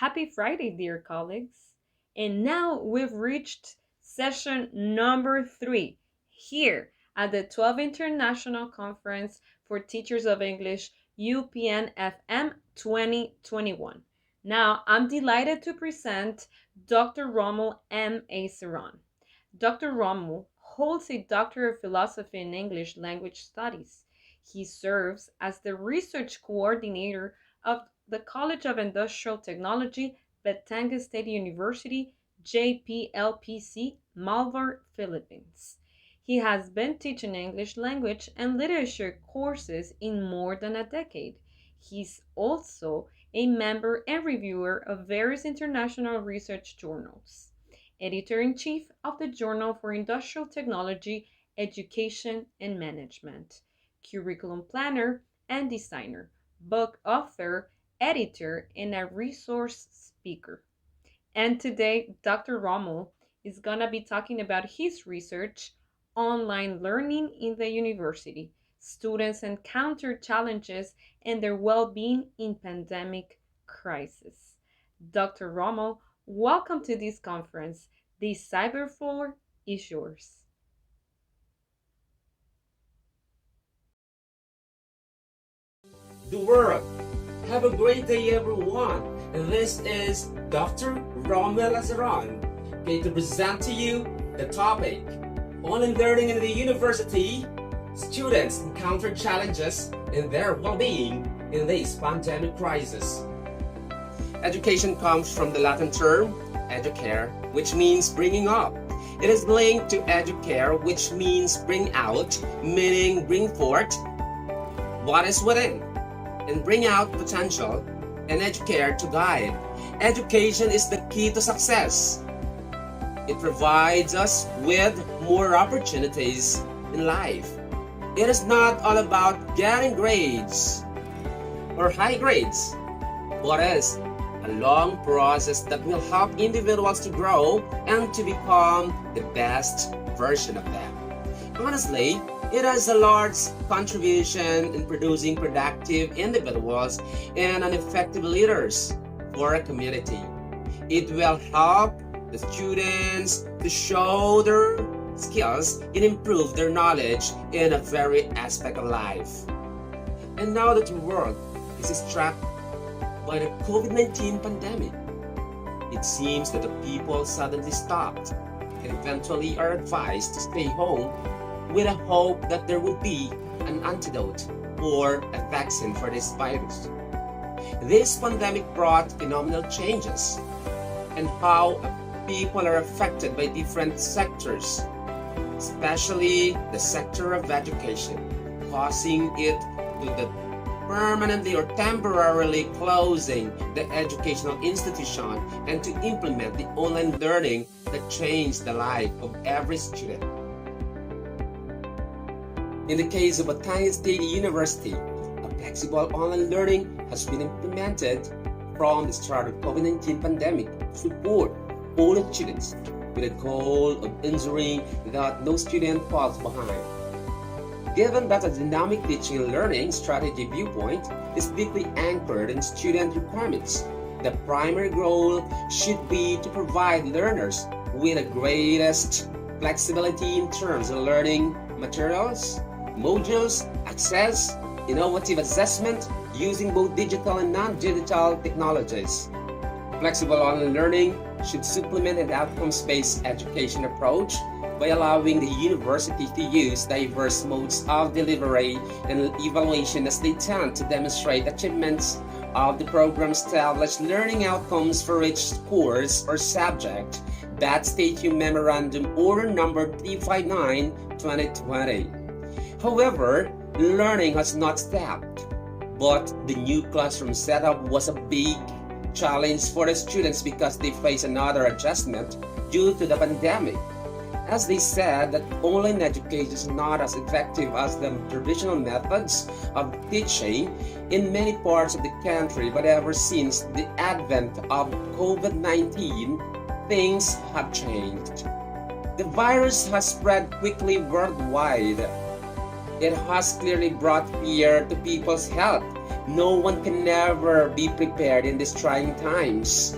Happy Friday, dear colleagues. And now we've reached session number 3 here at the 12th International Conference for Teachers of English UPN-FM 2021. Now, I'm delighted to present Dr. Romel M. Aceron. Dr. Romel holds a Doctor of Philosophy in English Language Studies. He serves as the research coordinator of the College of Industrial Technology, Batangas State University, JPLPC, Malvar, Philippines. He has been teaching English language and literature courses in more than a decade. He's also a member and reviewer of various international research journals, editor-in-chief of the Journal for Industrial Technology, Education and Management, curriculum planner and designer, book author, editor, and a resource speaker. And today, Dr. Romel is going to be talking about his research, online learning in the university, students encounter challenges and their well-being in pandemic crisis. Dr. Romel, welcome to this conference. The cyber floor is yours. The world. Have a great day, everyone. This is Dr. Romel Aceron, going to present to you the topic online learning in the university. Students encounter challenges in their well-being in this pandemic crisis. Education comes from the Latin term educare, which means bringing up. It is linked to educare, which means bring out, meaning bring forth what is within, and bring out potential, and educare to guide. Education is the key to success. It provides us with more opportunities in life. It is not all about getting grades or high grades, but is a long process that will help individuals to grow and to become the best version of them. Honestly, it has a large contribution in producing productive individuals and effective leaders for a community. It will help the students to show their skills and improve their knowledge in a very aspect of life. And now that the world is struck by the COVID-19 pandemic, it seems that the people suddenly stopped and eventually are advised to stay home with a hope that there would be an antidote or a vaccine for this virus. This pandemic brought phenomenal changes in how people are affected by different sectors, especially the sector of education, causing it to the permanently or temporarily closing the educational institution and to implement the online learning that changed the life of every student. In the case of Batangas State University, a flexible online learning has been implemented from the start of COVID-19 pandemic to support all the students with a goal of ensuring that no student falls behind. Given that a dynamic teaching and learning strategy viewpoint is deeply anchored in student requirements, the primary goal should be to provide learners with the greatest flexibility in terms of learning materials, modules, access, innovative assessment using both digital and non-digital technologies. Flexible online learning should supplement an outcomes-based education approach by allowing the university to use diverse modes of delivery and evaluation as they tend to demonstrate achievements of the program's established learning outcomes for each course or subject. That Statute Memorandum Order Number 359/2020. However, learning has not stopped, but the new classroom setup was a big challenge for the students because they face another adjustment due to the pandemic. As they said that online education is not as effective as the traditional methods of teaching in many parts of the country, but ever since the advent of COVID-19, things have changed. The virus has spread quickly worldwide. It has clearly brought fear to people's health No one can never be prepared in these trying times,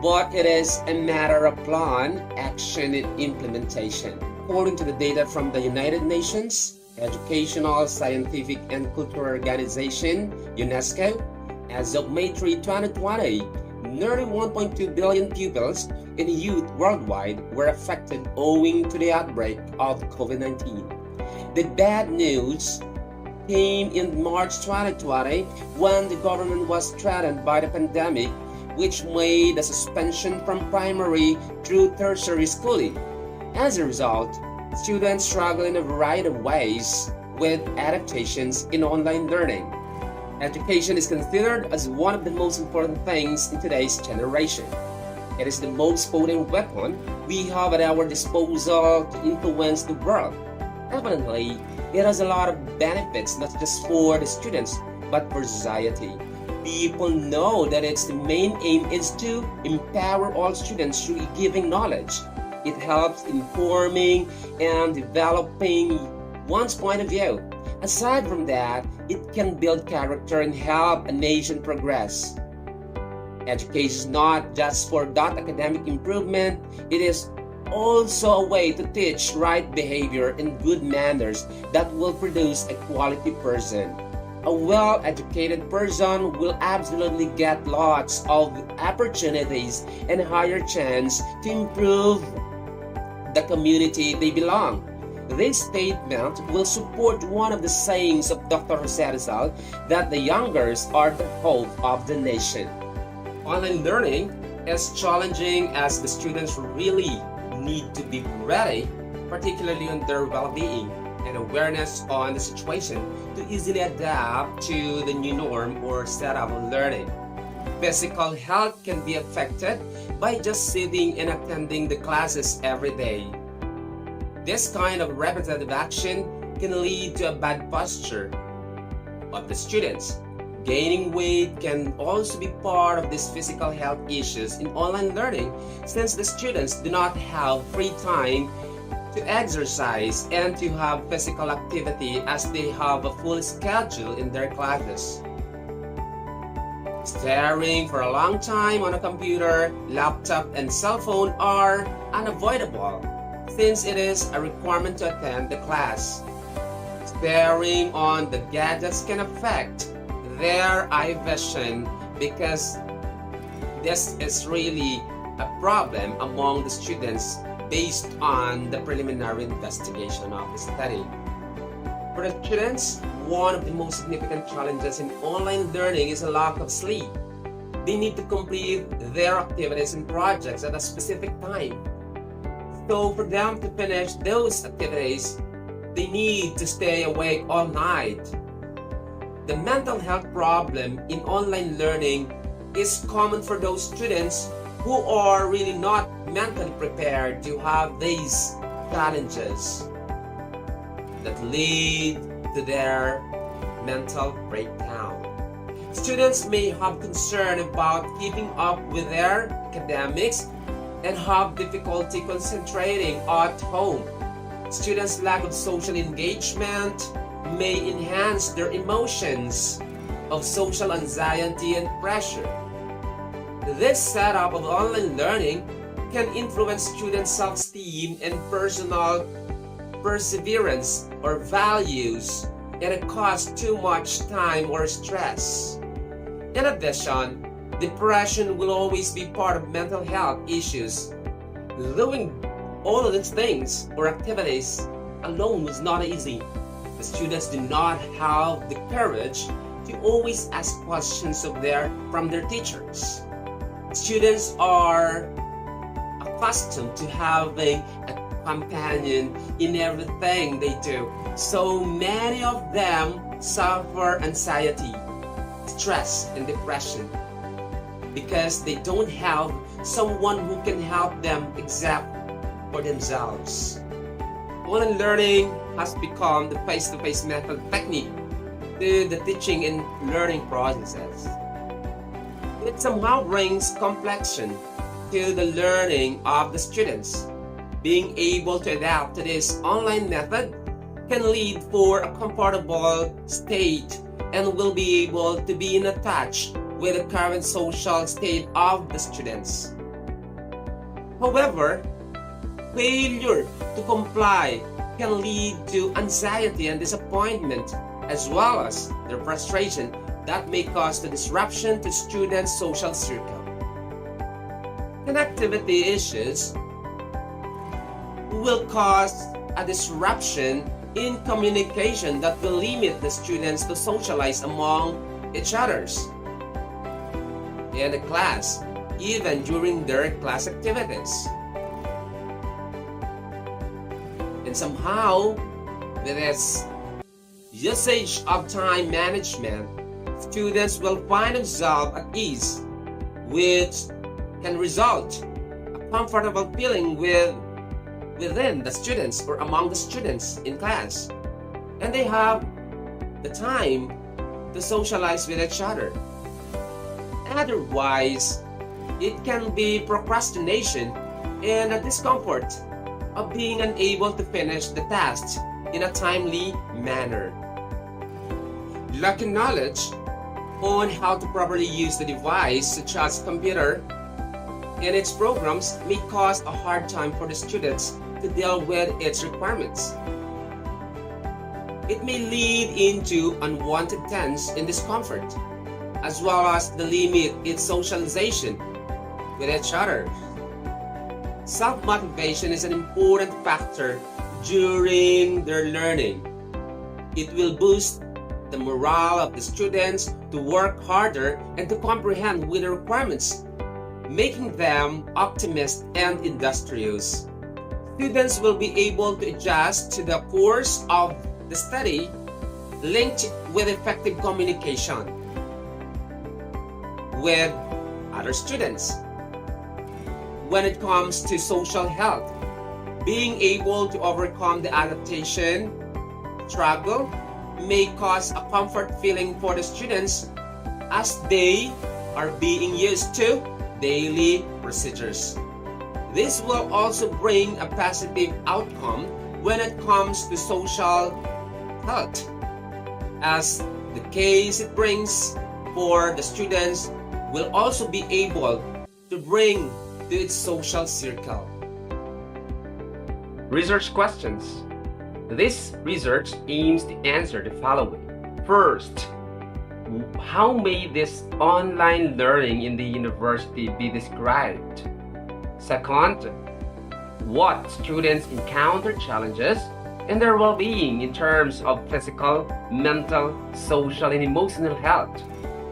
but it is a matter of plan, action, and implementation. According to the data from the United Nations Educational, Scientific, and Cultural Organization, UNESCO, as of May 3, 2020, nearly 1.2 billion pupils and youth worldwide were affected owing to the outbreak of COVID-19. The bad news came in March 2020 when the government was threatened by the pandemic, which made a suspension from primary through tertiary schooling. As a result, students struggle in a variety of ways with adaptations in online learning. Education is considered as one of the most important things in today's generation. It is the most potent weapon we have at our disposal to influence the world. Evidently, it has a lot of benefits not just for the students, but for society. People know that the main aim is to empower all students through giving knowledge. It helps informing and developing one's point of view. Aside from that, it can build character and help a nation progress. Education is not just for that academic improvement, it is also a way to teach right behavior and good manners that will produce a quality person. A well-educated person will absolutely get lots of opportunities and a higher chance to improve the community they belong. This statement will support one of the sayings of Dr. Jose Rizal that the youngers are the hope of the nation. Online learning is challenging as the students really need to be ready, particularly on their well-being and awareness on the situation to easily adapt to the new norm or setup of learning. Physical health can be affected by just sitting and attending the classes every day. This kind of repetitive action can lead to a bad posture of the students. Gaining weight can also be part of these physical health issues in online learning since the students do not have free time to exercise and to have physical activity as they have a full schedule in their classes. Staring for a long time on a computer, laptop, and cell phone are unavoidable since it is a requirement to attend the class. Staring on the gadgets can affect their eye vision because this is really a problem among the students based on the preliminary investigation of the study. For the students, one of the most significant challenges in online learning is a lack of sleep. They need to complete their activities and projects at a specific time. So for them to finish those activities, they need to stay awake all night. The mental health problem in online learning is common for those students who are really not mentally prepared to have these challenges that lead to their mental breakdown. Students may have concern about keeping up with their academics and have difficulty concentrating at home. Students' lack of social engagement may enhance their emotions of social anxiety and pressure. This setup of online learning can influence students' self-esteem and personal perseverance or values, and it causes too much time or stress. In addition, depression will always be part of mental health issues. Doing all of these things or activities alone is not easy. The students do not have the courage to always ask questions from their teachers. Students are accustomed to having a companion in everything they do. So many of them suffer anxiety, stress, and depression because they don't have someone who can help them accept for themselves. Online learning has become the face-to-face method technique to the teaching and learning processes. It somehow brings complexion to the learning of the students. Being able to adapt to this online method can lead for a comfortable state and will be able to be in touch with the current social state of the students. However, failure to comply can lead to anxiety and disappointment, as well as their frustration that may cause the disruption to students' social circle. Connectivity issues will cause a disruption in communication that will limit the students to socialize among each others in the class, even during their class activities. And somehow, with this usage of time management, students will find themselves at ease, which can result a comfortable feeling within the students or among the students in class, and they have the time to socialize with each other. Otherwise, it can be procrastination and a discomfort of being unable to finish the tasks in a timely manner. Lacking knowledge on how to properly use the device, such as computer and its programs, may cause a hard time for the students to deal with its requirements. It may lead into unwanted tension and discomfort, as well as the limit its socialization with each other. Self-motivation is an important factor during their learning. It will boost the morale of the students to work harder and to comprehend with the requirements, making them optimistic and industrious. Students will be able to adjust to the course of the study linked with effective communication with other students. When it comes to social health, being able to overcome the adaptation struggle may cause a comfort feeling for the students as they are being used to daily procedures. This will also bring a positive outcome when it comes to social health, as the case it brings for the students will also be able to bring to its social circle. Research questions. This research aims to answer the following. First, how may this online learning in the university be described? Second, what students encounter challenges in their well-being in terms of physical, mental, social, and emotional health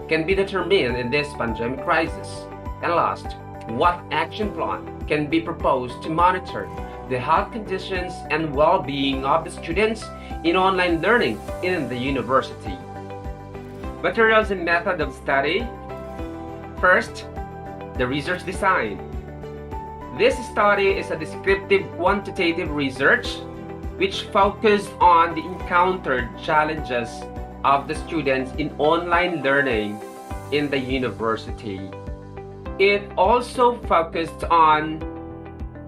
can be determined in this pandemic crisis. And last, what action plan can be proposed to monitor the health conditions and well-being of the students in online learning in the university? Materials and method of study. First, the research design. This study is a descriptive quantitative research which focused on the encountered challenges of the students in online learning in the university. It also focused on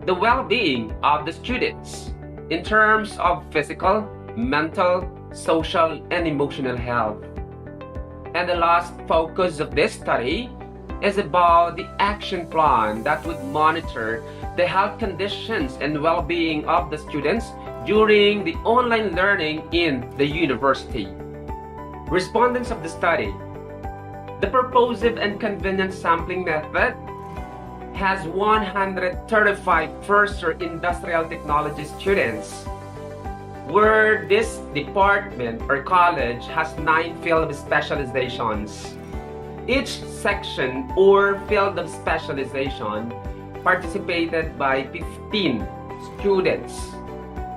the well-being of the students in terms of physical, mental, social, and emotional health. And the last focus of this study is about the action plan that would monitor the health conditions and well-being of the students during the online learning in the university. Respondents of the study. The purposive and convenient sampling method has 135 first-year industrial technology students, where this department or college has 9 field of specializations. Each section or field of specialization participated by 15 students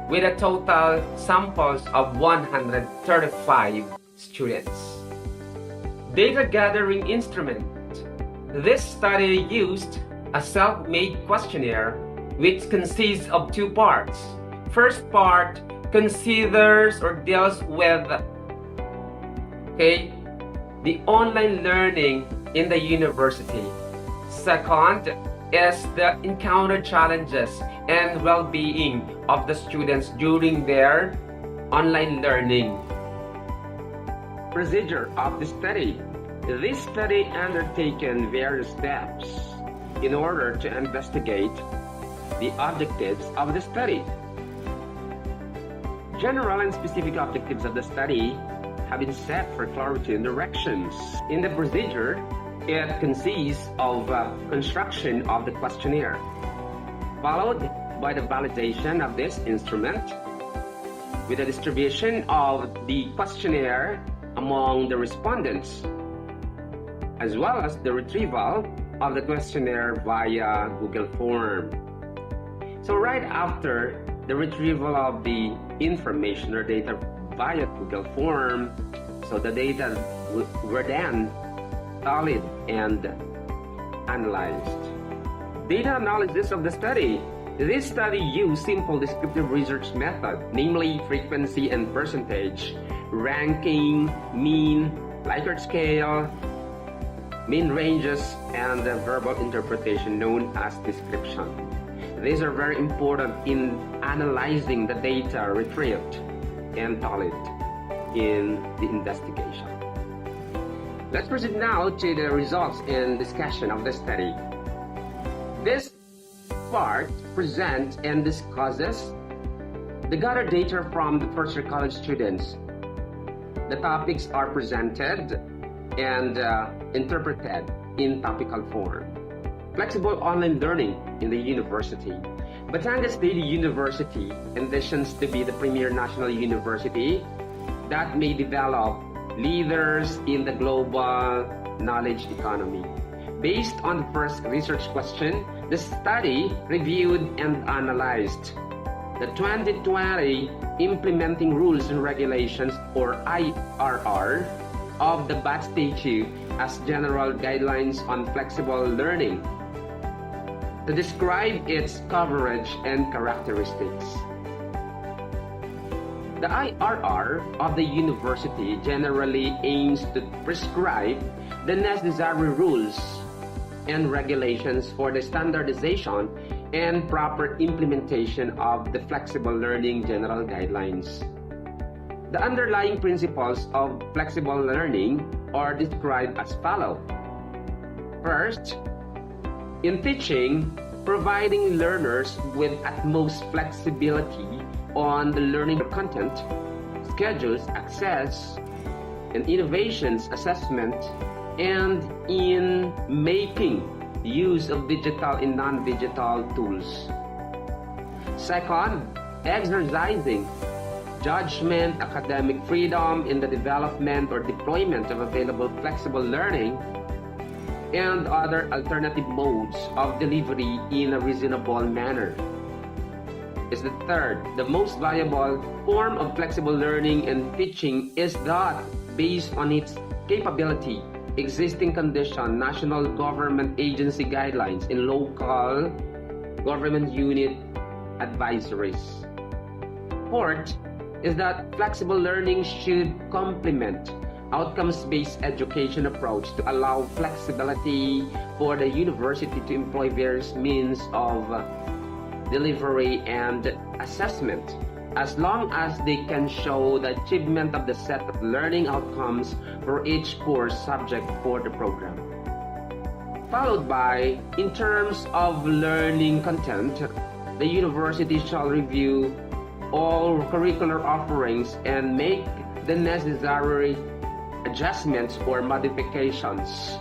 with a total samples of 135 students. Data gathering instrument. This study used a self-made questionnaire which consists of 2 parts. First part considers or deals with the online learning in the university. Second is the encountered challenges and well-being of the students during their online learning. Procedure of the study. This study undertaken various steps in order to investigate the objectives of the study. General and specific objectives of the study have been set for clarity and directions. In the procedure, it consists of construction of the questionnaire, followed by the validation of this instrument, with the distribution of the questionnaire among the respondents, as well as the retrieval of the questionnaire via Google Form. So right after the retrieval of the information or data via Google Form, so the data were then tallied and analyzed. Data analysis of the study. This study used simple descriptive research method, namely frequency and percentage, ranking, mean, Likert scale, mean ranges, and the verbal interpretation known as description. These are very important in analyzing the data retrieved and tallied in the investigation. Let's proceed now to the results and discussion of the study. This part presents and discusses the gathered data from the first-year college students. The topics are presented and interpreted in topical form. Flexible online learning in the university. Batangas State University envisions to be the premier national university that may develop leaders in the global knowledge economy. Based on the first research question, the study reviewed and analyzed the 2020 Implementing Rules and Regulations, or IRR, of the BAT Statute as general guidelines on flexible learning to describe its coverage and characteristics. The IRR of the university generally aims to prescribe the necessary rules and regulations for the standardization and proper implementation of the flexible learning general guidelines. The underlying principles of flexible learning are described as follows. First, in teaching, providing learners with utmost flexibility on the learning content, schedules, access, and innovations assessment, and in making use of digital and non-digital tools. Second, exercising judgment, academic freedom in the development or deployment of available flexible learning and other alternative modes of delivery in a reasonable manner. Is the third, the most valuable form of flexible learning and teaching is that based on its capability, existing condition, national government agency guidelines, and local government unit advisories. Fourth is that flexible learning should complement outcomes-based education approach to allow flexibility for the university to employ various means of delivery and assessment, as long as they can show the achievement of the set of learning outcomes for each course subject for the program. Followed by, in terms of learning content, the university shall review all curricular offerings and make the necessary adjustments or modifications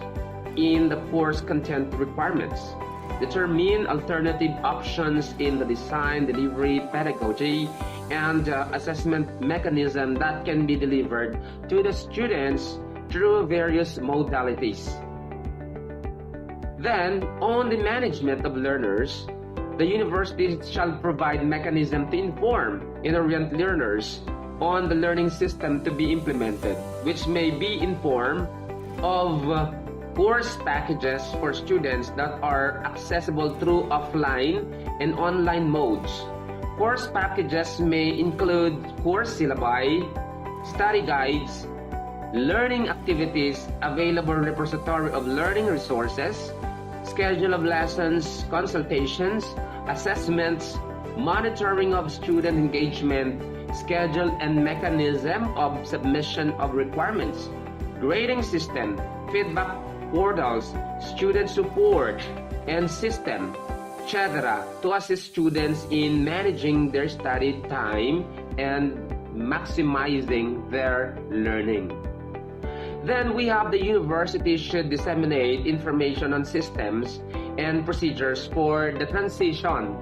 in the course content requirements, determine alternative options in the design, delivery, pedagogy, and assessment mechanism that can be delivered to the students through various modalities. Then, on the management of learners, the university shall provide mechanism to inform and orient learners on the learning system to be implemented, which may be in form of course packages for students that are accessible through offline and online modes. Course packages may include course syllabi, study guides, learning activities, available repository of learning resources, schedule of lessons, consultations, assessments, monitoring of student engagement, schedule and mechanism of submission of requirements, grading system, feedback portals, student support, and system, etc., to assist students in managing their study time and maximizing their learning. Then we have the university should disseminate information on systems and procedures for the transition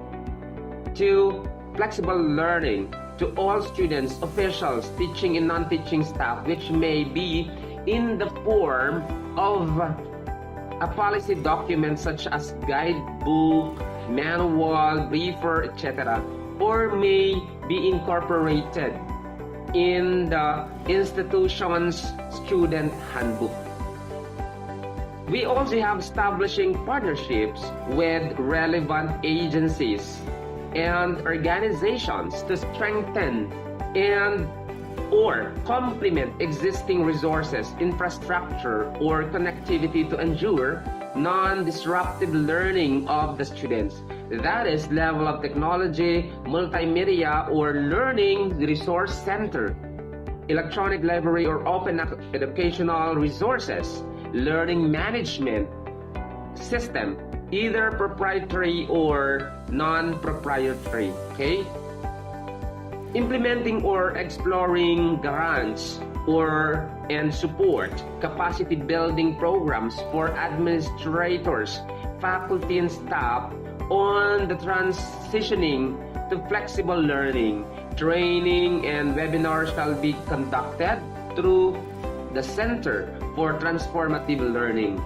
to flexible learning to all students, officials, teaching and non-teaching staff, which may be in the form of a policy document such as guidebook, manual, briefer, etc., or may be incorporated in the institution's student handbook. We also have establishing partnerships with relevant agencies and organizations to strengthen and or complement existing resources, infrastructure, or connectivity to ensure non-disruptive learning of the students. That is level of technology, multimedia, or learning resource center, electronic library or open educational resources, learning management system, either proprietary or non-proprietary, okay? Implementing or exploring grants and support capacity building programs for administrators, faculty, and staff on the transitioning to flexible learning. Training and webinars shall be conducted through the Center for Transformative Learning.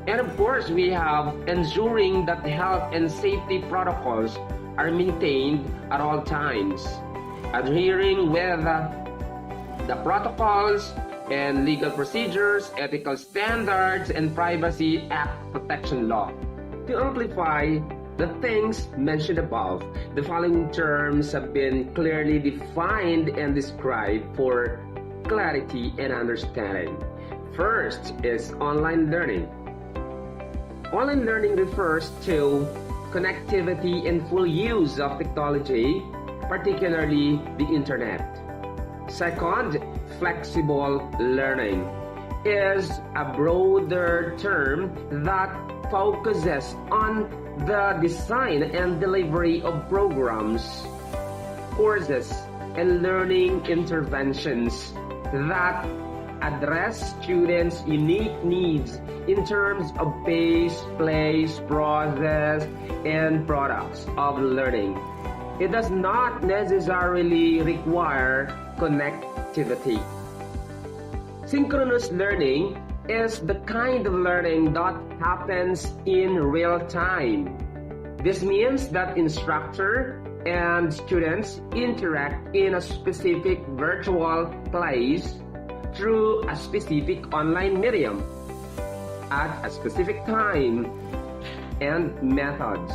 And of course, we have ensuring that health and safety protocols are maintained at all times, adhering with the protocols and legal procedures, ethical standards, and Privacy Act protection law. To amplify the things mentioned above, the following terms have been clearly defined and described for clarity and understanding. First is online learning. Online learning refers to connectivity and full use of technology, particularly the internet. Second, flexible learning is a broader term that focuses on the design and delivery of programs, courses, and learning interventions that address students' unique needs in terms of pace, place, process, and products of learning. It does not necessarily require connectivity. Synchronous learning is the kind of learning that happens in real time. This means that instructor and students interact in a specific virtual place through a specific online medium at a specific time and methods.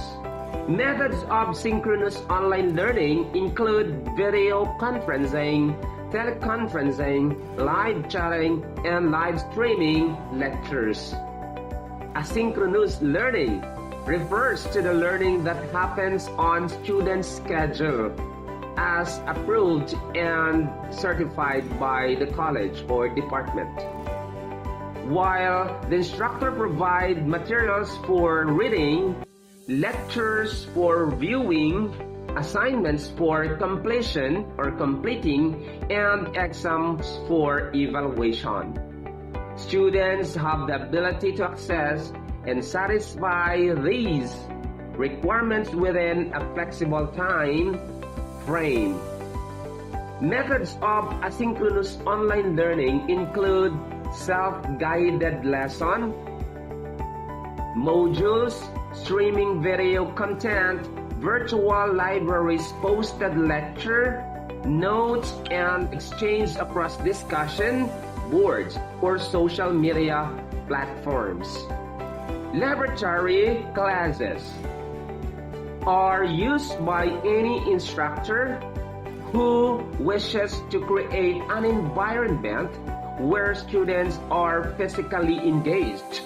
Methods of synchronous online learning include video conferencing, teleconferencing, live chatting, and live streaming lectures. Asynchronous learning refers to the learning that happens on students' schedule as approved and certified by the college or department. While the instructor provides materials for reading, lectures for viewing, assignments for completion or completing, and exams for evaluation. Students have the ability to access and satisfy these requirements within a flexible time frame. Methods of asynchronous online learning include self-guided lesson, modules, streaming video content, virtual libraries, posted lecture, notes, and exchange across discussion boards or social media platforms. Laboratory classes are used by any instructor who wishes to create an environment where students are physically engaged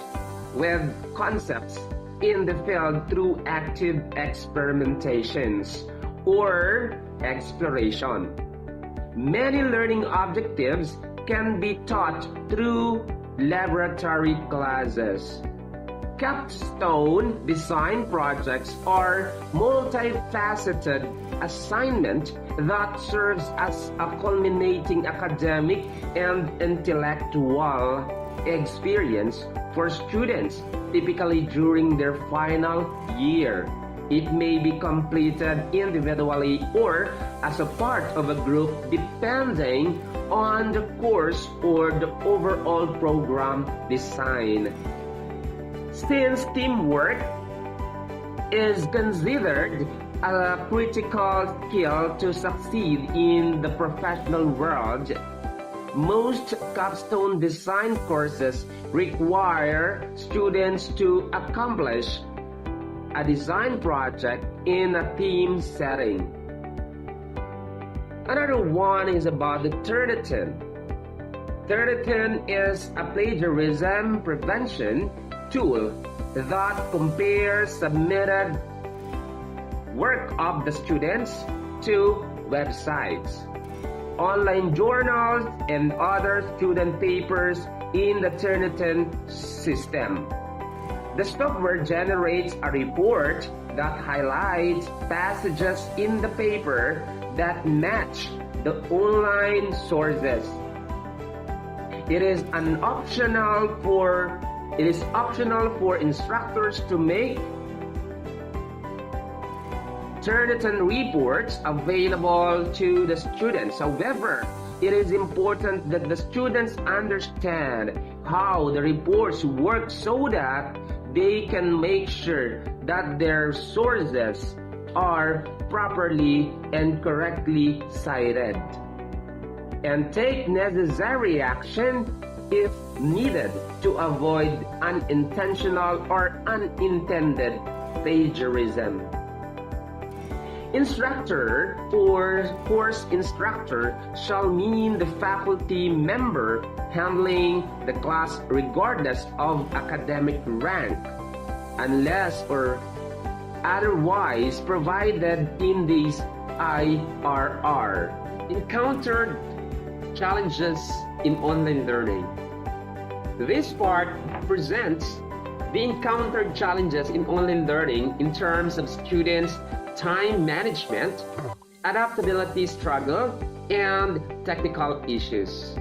with concepts in the field through active experimentations or exploration. Many learning objectives can be taught through laboratory classes. Capstone design projects are multifaceted assignment that serves as a culminating academic and intellectual experience for students, typically during their final year. It may be completed individually or as a part of a group depending on the course or the overall program design. Since teamwork is considered a critical skill to succeed in the professional world, most capstone design courses require students to accomplish a design project in a team setting. Another one is about the Turnitin. Turnitin is a plagiarism prevention tool that compares submitted work of the students to websites, online journals, and other student papers in the Turnitin system. The software generates a report that highlights passages in the paper that match the online sources. It is optional for instructors to make Turnitin reports available to the students. However, it is important that the students understand how the reports work so that they can make sure that their sources are properly and correctly cited, and take necessary action if needed to avoid unintentional or unintended plagiarism. Instructor or course instructor shall mean the faculty member handling the class regardless of academic rank, unless or otherwise provided in this IRR. Encountered challenges in online learning. This part presents the encountered challenges in online learning in terms of students' time management, adaptability struggle, and technical issues.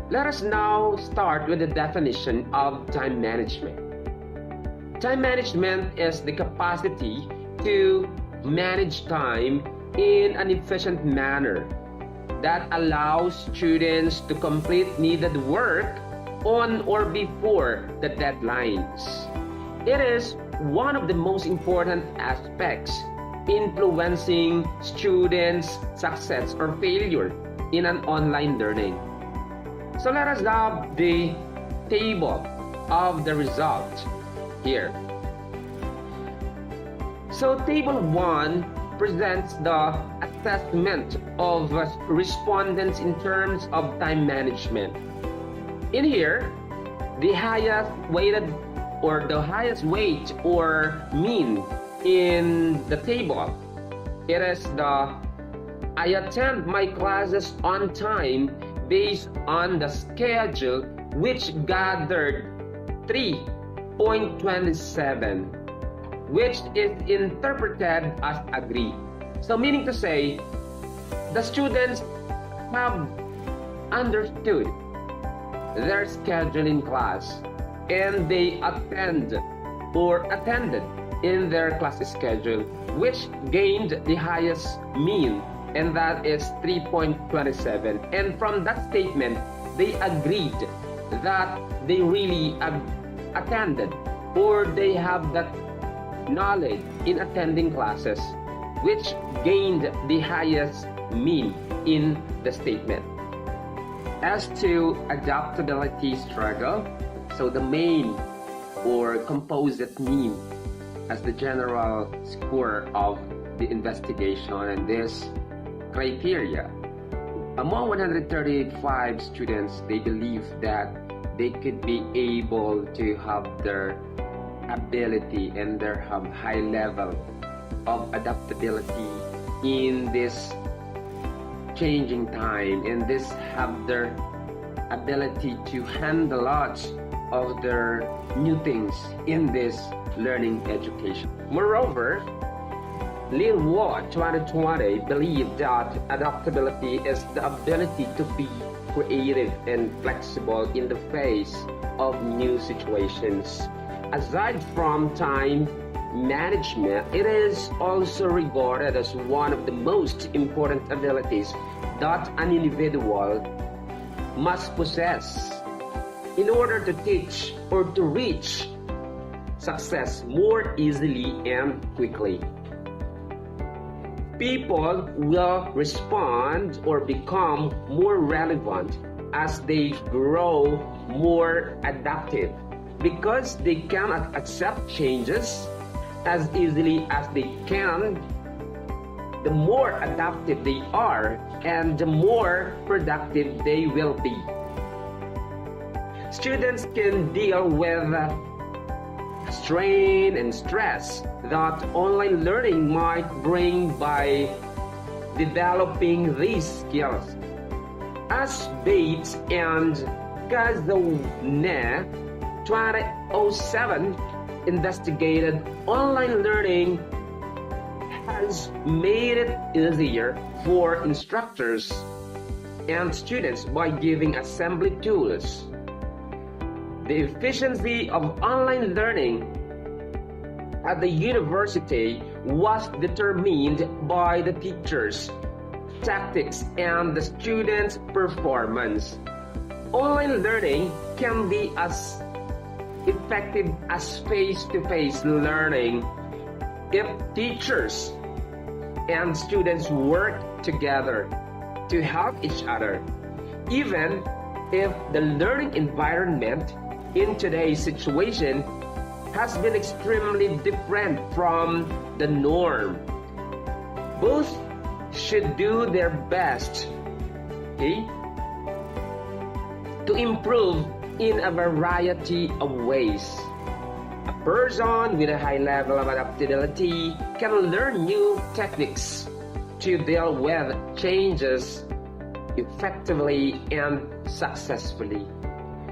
Let us now start with the definition of time management. Time management is the capacity to manage time in an efficient manner that allows students to complete needed work on or before the deadlines. It is one of the most important aspects influencing students' success or failure in an online learning. So let us have the table of the result here. So table 1 presents the assessment of respondents in terms of time management. In here, the highest weighted or the highest weight or mean in the table, it is the I attend my classes on time based on the schedule, which gathered 3.27, which is interpreted as agree. So meaning to say, the students have understood their schedule in class and they attended in their class schedule, which gained the highest mean, and that is 3.27. And from that statement, they agreed that they really attended or they have that knowledge in attending classes, which gained the highest mean in the statement. As to adaptability struggle, so the main or composite mean as the general score of the investigation and this criteria. Among 135 students, they believe that they could be able to have their ability and their high level of adaptability in this changing time, and this have their ability to handle lots of their new things in this learning education. Moreover, Lil Watt 2020 believed that adaptability is the ability to be creative and flexible in the face of new situations. Aside from time management, it is also regarded as one of the most important abilities that an individual must possess in order to teach or to reach success more easily and quickly. People will respond or become more relevant as they grow more adaptive because they cannot accept changes as easily as they can. The more adaptive they are and the more productive they will be. Students can deal with strain and stress that online learning might bring by developing these skills. As Bates and Gazone 2007 investigated, online learning has made it easier for instructors and students by giving assembly tools. The efficiency of online learning at the university was determined by the teachers, tactics, and the students' performance. Online learning can be as effective as face-to-face learning if teachers and students work together to help each other, even if the learning environment in today's situation has been extremely different from the norm. Both should do their best, okay, to improve in a variety of ways. A person with a high level of adaptability can learn new techniques to deal with changes effectively and successfully.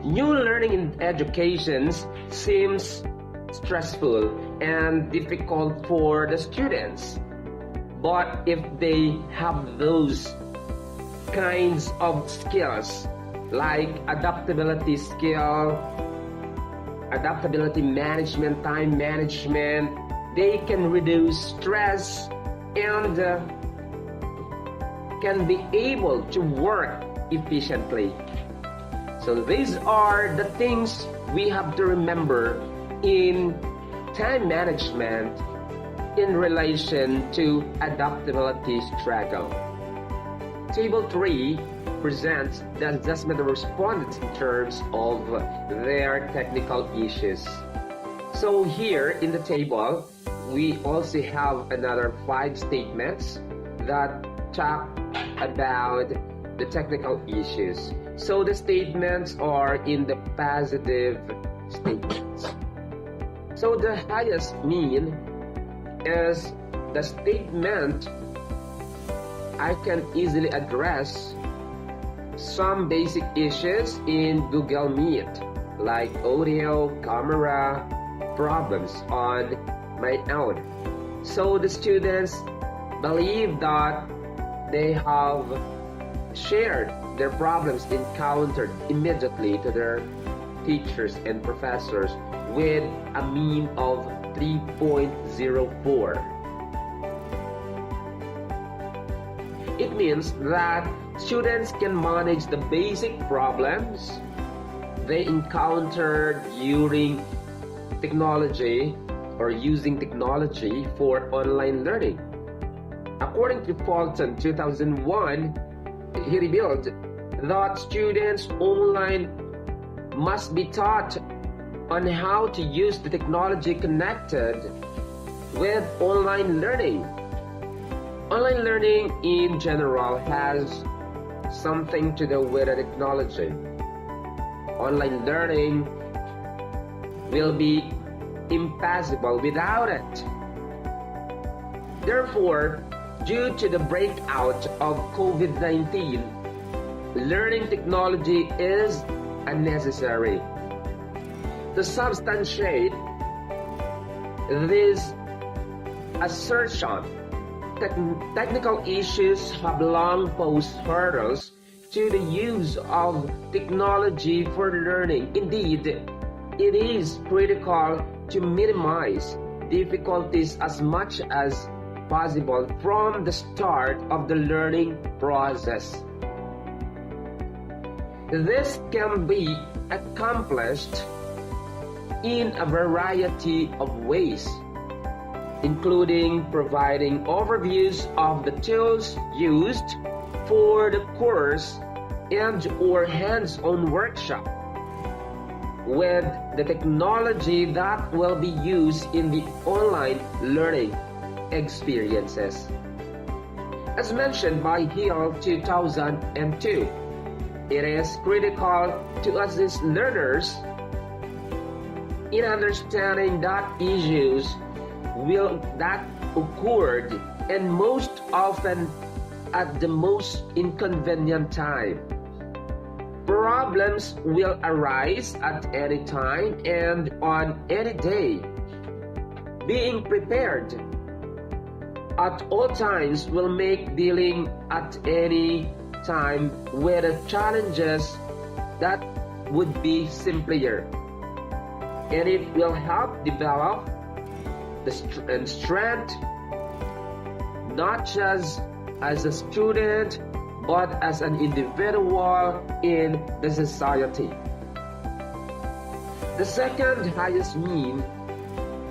New learning in education seems stressful and difficult for the students, but if they have those kinds of skills like adaptability skill, adaptability management, time management, they can reduce stress and can be able to work efficiently. So these are the things we have to remember in time management in relation to adaptability struggle. Table 3 presents the assessment of respondents in terms of their technical issues. So here in the table, we also have another 5 statements that talk about the technical issues. So the statements are in the positive statements. So the highest mean is the statement I can easily address some basic issues in Google Meet, like audio, camera problems on my own. So the students believe that they have shared their problems encountered immediately to their teachers and professors with a mean of 3.04. It means that students can manage the basic problems they encountered during technology or using technology for online learning. According to Fulton 2001, he revealed that students online must be taught on how to use the technology connected with online learning. Online learning in general has something to do with the technology. Online learning will be impossible without it. Therefore, Due to the breakout of COVID-19, learning technology is unnecessary. To substantiate this assertion, technical issues have long posed hurdles to the use of technology for learning. Indeed, it is critical to minimize difficulties as much as possible from the start of the learning process. This can be accomplished in a variety of ways, including providing overviews of the tools used for the course and/or hands-on workshop with the technology that will be used in the online learning experiences. As mentioned by Hill 2002, it is critical to assist learners in understanding that issues that occurred and most often at the most inconvenient time. Problems will arise at any time and on any day. Being prepared at all times will make dealing at any time with the challenges that would be simpler. And it will help develop the strength not just as a student but as an individual in the society. The second highest mean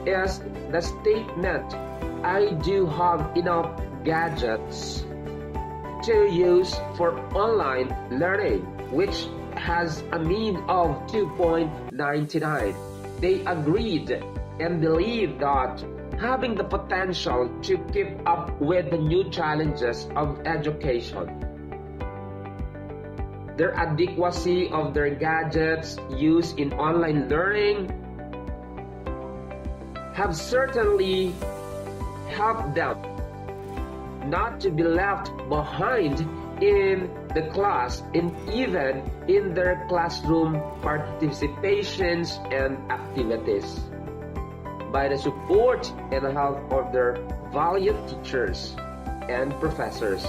is the statement, "I do have enough gadgets to use for online learning," which has a mean of 2.99. They agreed and believe that having the potential to keep up with the new challenges of education, their adequacy of their gadgets used in online learning have certainly helped them not to be left behind in the class and even in their classroom participations and activities. By the support and help of their valiant teachers and professors.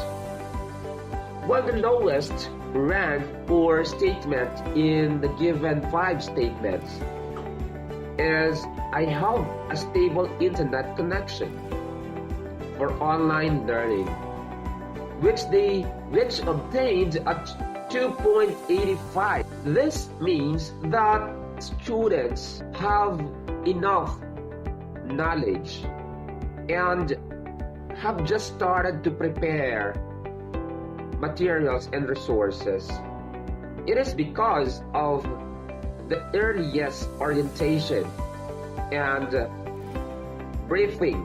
While the lowest rank or statement in the given 5 statements is, "I have a stable internet connection for online learning," which obtained at 2.85. This means that students have enough knowledge and have just started to prepare materials and resources. It is because of the earliest orientation and briefing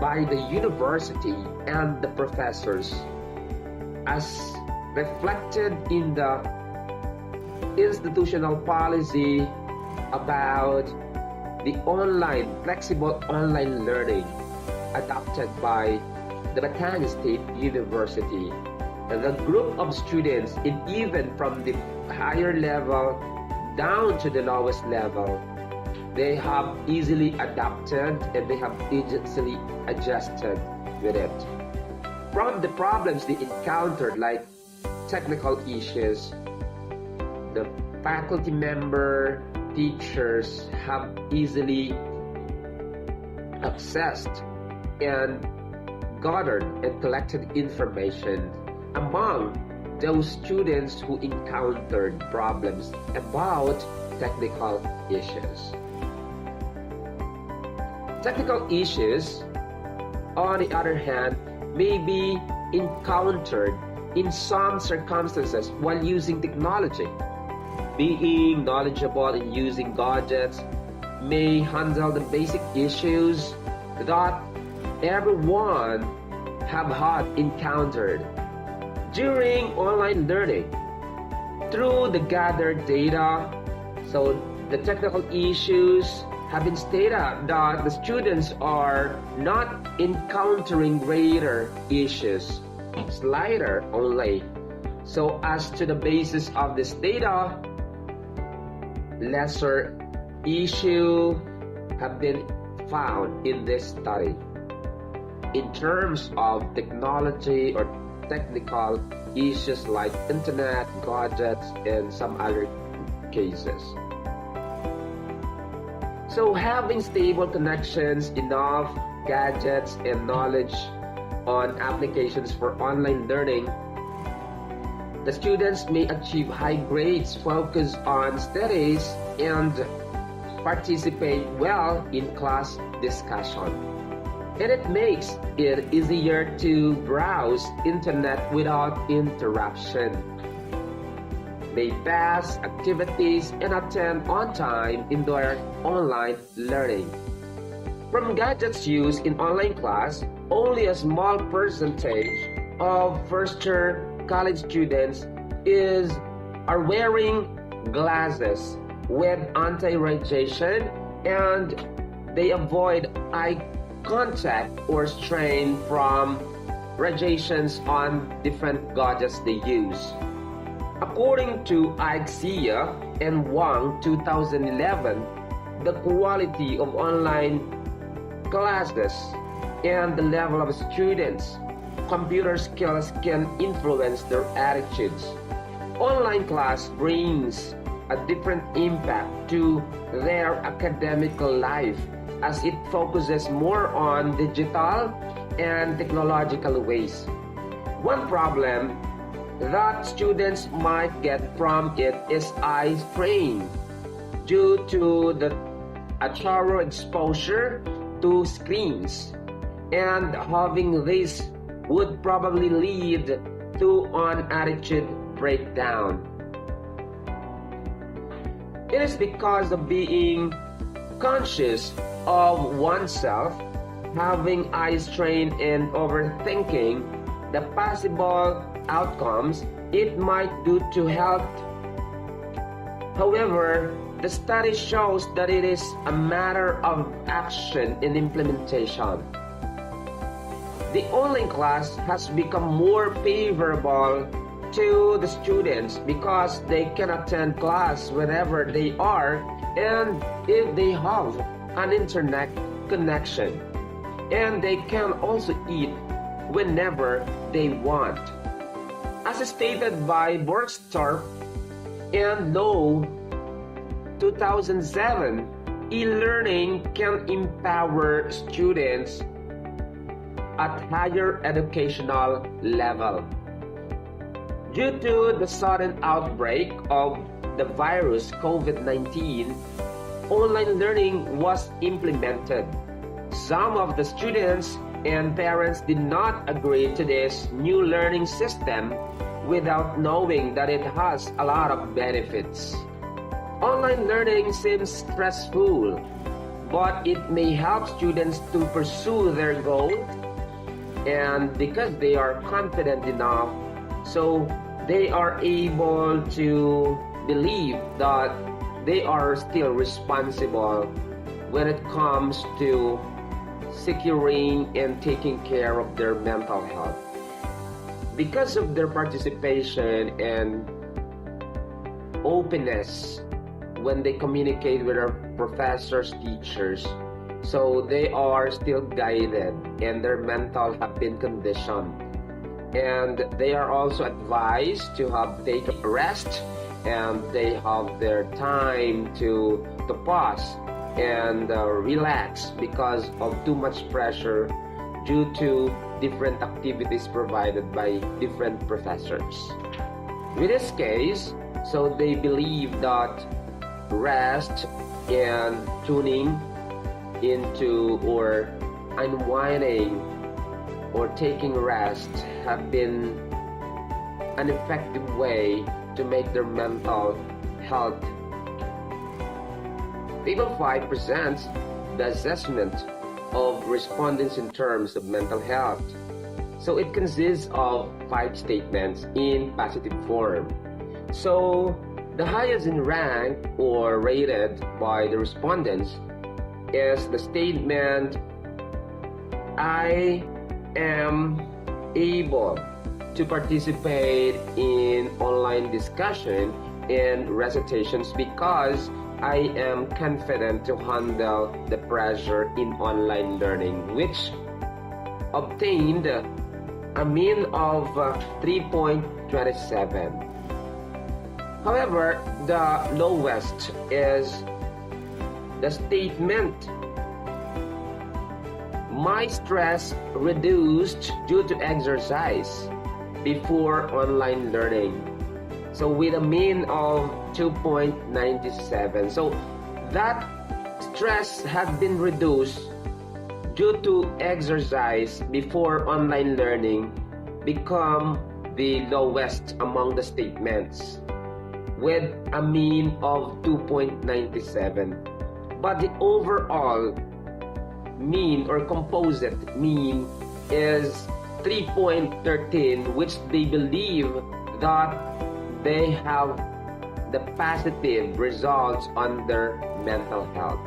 by the university and the professors, as reflected in the institutional policy about the flexible online learning adopted by the Bataan State University. The group of students, and even from the higher level down to the lowest level, they have easily adapted and they have easily adjusted with it. From the problems they encountered, like technical issues, the faculty member, teachers have easily accessed and gathered and collected information among those students who encountered problems about technical issues. Technical issues, on the other hand, may be encountered in some circumstances while using technology. Being knowledgeable in using gadgets may handle the basic issues that everyone have had encountered during online learning. Through the gathered data, so the technical issues have been stated that the students are not encountering greater issues, slighter only. So as to the basis of this data, lesser issue have been found in this study. In terms of technology or technical issues like internet, gadgets, and some other cases. So having stable connections, enough gadgets, and knowledge on applications for online learning, the students may achieve high grades, focus on studies, and participate well in class discussion. And it makes it easier to browse internet without interruption, may pass activities, and attend on time in their online learning. From gadgets used in online class, only a small percentage of first-year college students are wearing glasses with anti-radiation, and they avoid eye contact or strain from radiations on different gadgets they use. According to Aixia and Wang 2011, the quality of online classes and the level of students' computer skills can influence their attitudes. Online class brings a different impact to their academic life as it focuses more on digital and technological ways. One problem that students might get from it is eye strain due to a thorough exposure to screens, and having this would probably lead to an attitude breakdown. It is because of being conscious of oneself, having eye strain, and overthinking the possible outcomes it might do to health. However, the study shows that it is a matter of action and implementation. The online class has become more favorable to the students because they can attend class wherever they are and if they have an internet connection, and they can also eat whenever they want. As stated by Borgstorp and Lowe 2007, e-learning can empower students at higher educational level. Due to the sudden outbreak of the virus COVID-19, online learning was implemented. Some of the students and parents did not agree to this new learning system without knowing that it has a lot of benefits. Online learning seems stressful, but it may help students to pursue their goals, and because they are confident enough, so they are able to believe that they are still responsible when it comes to securing and taking care of their mental health. Because of their participation and openness when they communicate with their professors, teachers, so they are still guided and their mental have been conditioned. And they are also advised to take a rest, and they have their time to pause and relax because of too much pressure due to different activities provided by different professors. In this case, so they believe that rest and tuning into or unwinding or taking rest have been an effective way to make their mental health. Table 5 presents the assessment of respondents in terms of mental health. So it consists of 5 statements in positive form. So the highest in rank or rated by the respondents is the statement, I am able to participate in online discussion and recitations because I am confident to handle the pressure in online learning, which obtained a mean of 3.27. However, the lowest is the statement, my stress reduced due to exercise before online learning. So with a mean of 2.97. So that stress had been reduced due to exercise before online learning become the lowest among the statements with a mean of 2.97. But the overall mean or composite mean is 3.13, which they believe that they have the positive results on their mental health.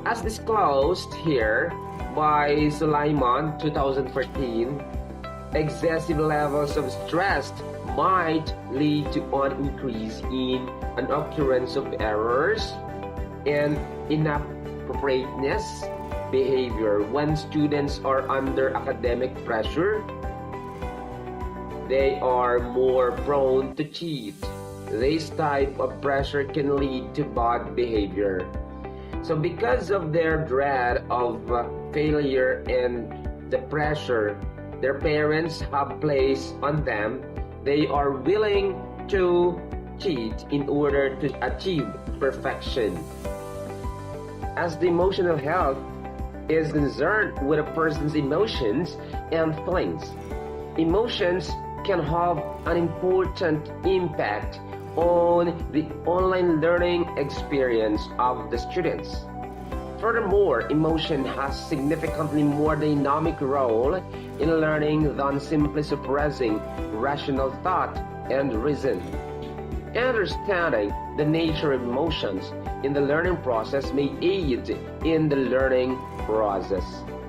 As disclosed here by Sulaiman 2014, excessive levels of stress might lead to an increase in an occurrence of errors and inappropriateness behavior. When students are under academic pressure, they are more prone to cheat. This type of pressure can lead to bad behavior. So because of their dread of failure and the pressure their parents have placed on them, they are willing to cheat in order to achieve perfection. As the emotional health is concerned with a person's emotions and feelings, emotions can have an important impact on the online learning experience of the students. Furthermore, emotion has significantly more dynamic role in learning than simply suppressing rational thought and reason. Understanding the nature of emotions in the learning process may aid in the learning process.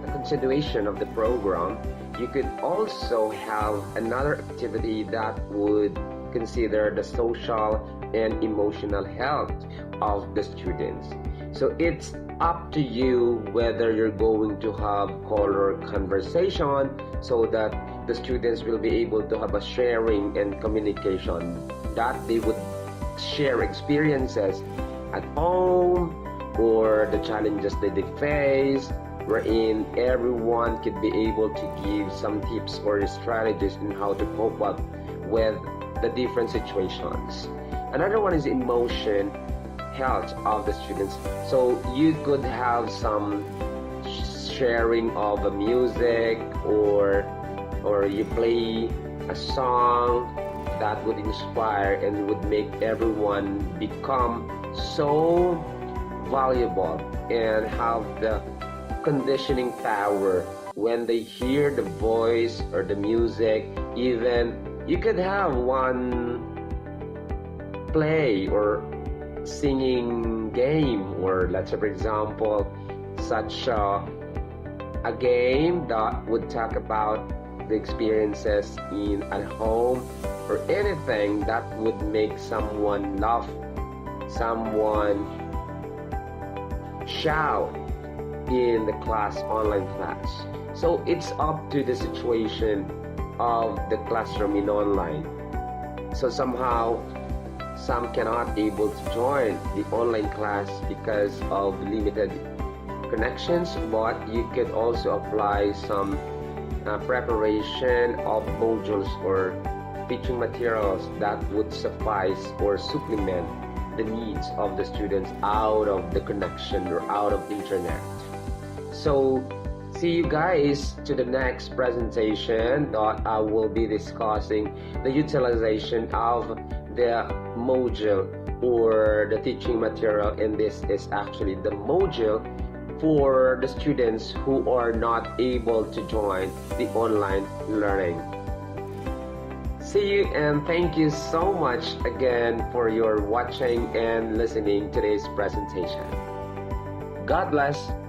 The continuation of the program, you could also have another activity that would consider the social and emotional health of the students. So it's up to you whether you're going to have color conversation so that the students will be able to have a sharing and communication, that they would share experiences at home or the challenges that they face, wherein everyone could be able to give some tips or strategies in how to cope up with the different situations. Another one is emotion health of the students. So you could have some sharing of a music or you play a song that would inspire and would make everyone become so valuable and have the conditioning power when they hear the voice or the music. Even you could have one play or singing game, or let's say for example such a game that would talk about the experiences in at home, or anything that would make someone laugh, someone shout in the class, online class. So it's up to the situation of the classroom in online. So somehow some cannot able to join the online class because of limited connections, but you could also apply some preparation of modules or teaching materials that would suffice or supplement the needs of the students out of the connection or out of internet. So see you guys to the next presentation that I will be discussing the utilization of the module or the teaching material, and this is actually the module for the students who are not able to join the online learning. See you, and thank you so much again for your watching and listening to today's presentation. God bless.